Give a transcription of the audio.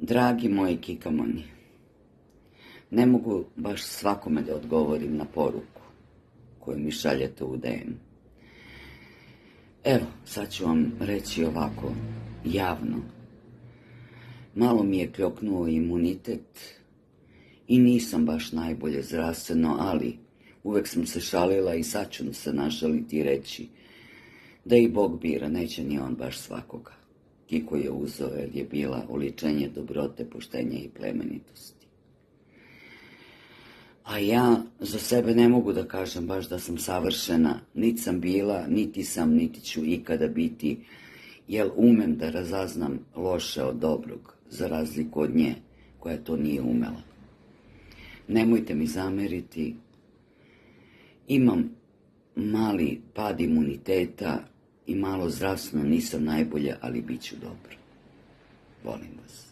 Dragi moji kikamoni, ne mogu baš svakome da odgovorim na poruku koju mi šaljete u DM. Evo, sad ću vam reći ovako, javno. Malo mi je kljoknuo imunitet i nisam baš najbolje zdravstveno, ali uvek sam se šalila i sad ću se našaliti i reći da i Bog bira, neće ni on baš svakoga. Kiko je uzeo jer je bila oličenje dobrote, poštenja i plemenitosti. A ja za sebe ne mogu da kažem baš da sam savršena, niti sam bila, niti sam, niti ću ikada biti, jer umem da razaznam loše od dobrog, za razliku od nje, koja to nije umela. Nemojte mi zameriti, imam mali pad imuniteta i malo zdravstveno nisam najbolje, ali bit ću dobro. Volim vas.